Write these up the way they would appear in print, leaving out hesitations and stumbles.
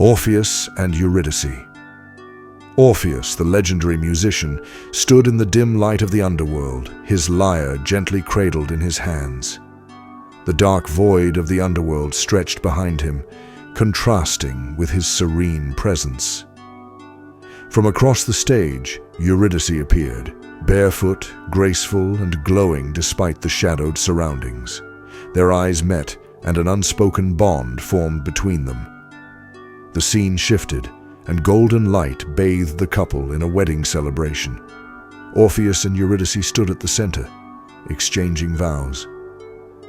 Orpheus and Eurydice. Orpheus, the legendary musician, stood in the dim light of the underworld, his lyre gently cradled in his hands. The dark void of the underworld stretched behind him, contrasting with his serene presence. From across the stage, Eurydice appeared, barefoot, graceful, and glowing despite the shadowed surroundings. Their eyes met, and an unspoken bond formed between them. The scene shifted, and golden light bathed the couple in a wedding celebration. Orpheus and Eurydice stood at the center, exchanging vows.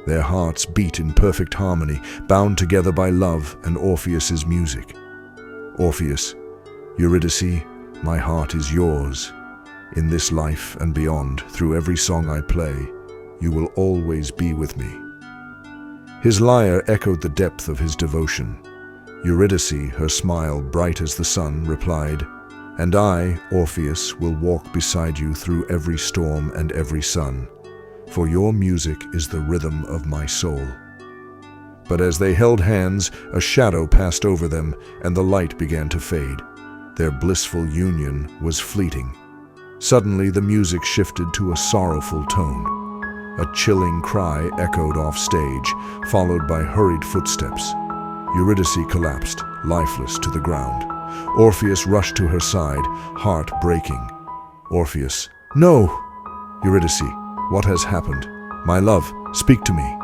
Their hearts beat in perfect harmony, bound together by love and Orpheus's music. Orpheus, Eurydice, my heart is yours. In this life and beyond, through every song I play, you will always be with me. His lyre echoed the depth of his devotion. Eurydice, her smile bright as the sun, replied, "And I, Orpheus, will walk beside you through every storm and every sun, for your music is the rhythm of my soul." But as they held hands, a shadow passed over them, and the light began to fade. Their blissful union was fleeting. Suddenly, the music shifted to a sorrowful tone. A chilling cry echoed off stage, followed by hurried footsteps. Eurydice collapsed, lifeless, to the ground. Orpheus rushed to her side, heart breaking. Orpheus, "No!" "Eurydice, what has happened? My love, speak to me."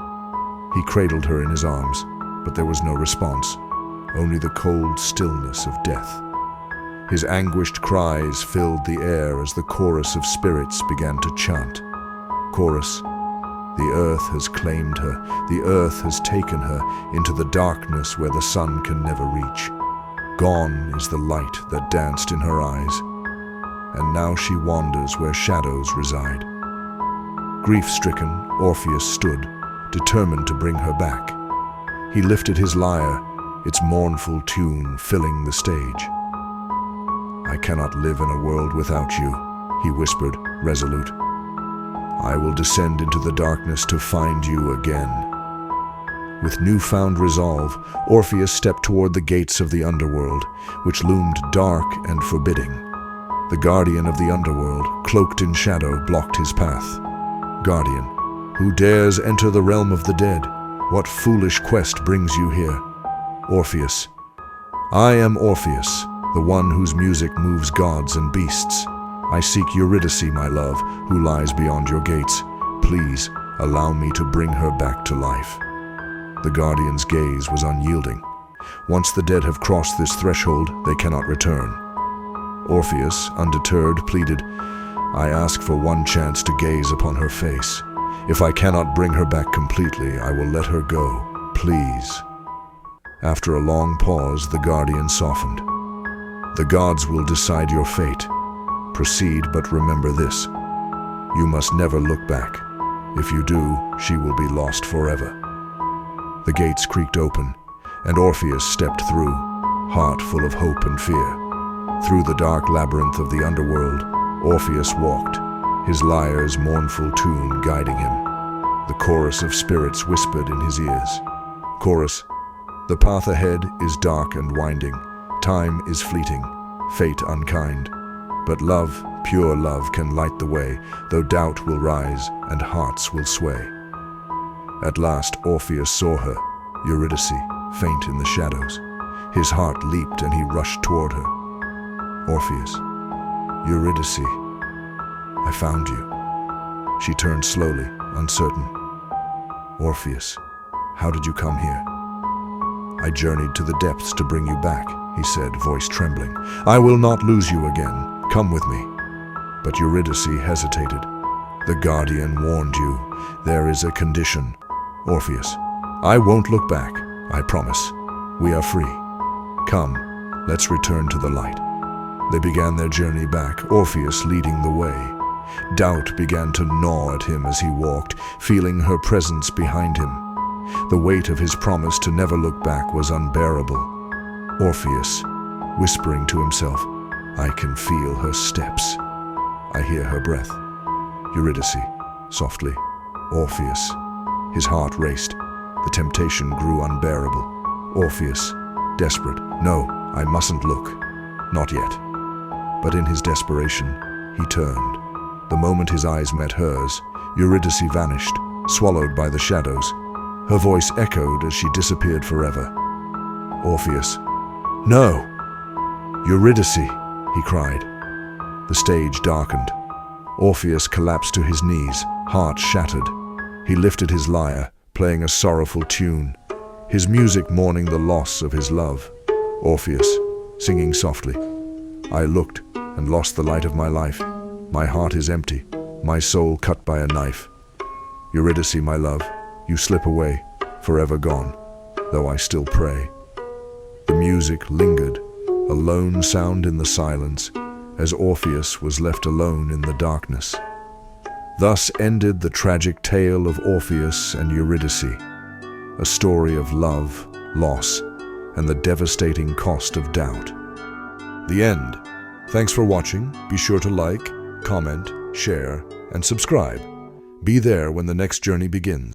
He cradled her in his arms, but there was no response, only the cold stillness of death. His anguished cries filled the air as the chorus of spirits began to chant. Chorus: "The earth has claimed her, the earth has taken her into the darkness where the sun can never reach. Gone is the light that danced in her eyes, and now she wanders where shadows reside." Grief-stricken, Orpheus stood, determined to bring her back. He lifted his lyre, its mournful tune filling the stage. "I cannot live in a world without you," he whispered, resolute. "I will descend into the darkness to find you again." With newfound resolve, Orpheus stepped toward the gates of the underworld, which loomed dark and forbidding. The guardian of the underworld, cloaked in shadow, blocked his path. "Guardian, who dares enter the realm of the dead? What foolish quest brings you here?" Orpheus, "I am Orpheus, the one whose music moves gods and beasts. I seek Eurydice, my love, who lies beyond your gates. Please, allow me to bring her back to life." The guardian's gaze was unyielding. Once the dead have crossed this threshold, they cannot return. Orpheus, undeterred, pleaded, "I ask for one chance to gaze upon her face. If I cannot bring her back completely, I will let her go. Please." After a long pause, the guardian softened. "The gods will decide your fate. Proceed, but remember this. You must never look back. If you do, she will be lost forever." The gates creaked open, and Orpheus stepped through, heart full of hope and fear. Through the dark labyrinth of the underworld, Orpheus walked, his lyre's mournful tune guiding him. The chorus of spirits whispered in his ears. Chorus: "The path ahead is dark and winding. Time is fleeting, fate unkind. But love, pure love, can light the way, though doubt will rise and hearts will sway." At last Orpheus saw her, Eurydice, faint in the shadows. His heart leaped and he rushed toward her. "Orpheus, Eurydice, I found you." She turned slowly, uncertain. "Orpheus, how did you come here?" "I journeyed to the depths to bring you back," he said, voice trembling. "I will not lose you again. Come with me." But Eurydice hesitated. "The guardian warned you. There is a condition." "Orpheus, I won't look back, I promise. We are free. Come, let's return to the light." They began their journey back, Orpheus leading the way. Doubt began to gnaw at him as he walked, feeling her presence behind him. The weight of his promise to never look back was unbearable. Orpheus, whispering to himself, "I can feel her steps. I hear her breath." "Eurydice," softly. "Orpheus." His heart raced. The temptation grew unbearable. "Orpheus, desperate. No, I mustn't look. Not yet. But in his desperation, he turned. The moment his eyes met hers, Eurydice vanished, swallowed by the shadows. Her voice echoed as she disappeared forever. Orpheus. No! Eurydice, he cried. The stage darkened. Orpheus collapsed to his knees, heart shattered. He lifted his lyre, playing a sorrowful tune, his music mourning the loss of his love. Orpheus, singing softly. I looked and lost the light of my life. My heart is empty, my soul cut by a knife. Eurydice, my love, you slip away, forever gone, though I still pray. The music lingered, a lone sound in the silence, as Orpheus was left alone in the darkness. Thus ended the tragic tale of Orpheus and Eurydice, a story of love, loss, and the devastating cost of doubt. The end. Thanks for watching. Be sure to like, comment, share, and subscribe. Be there when the next journey begins.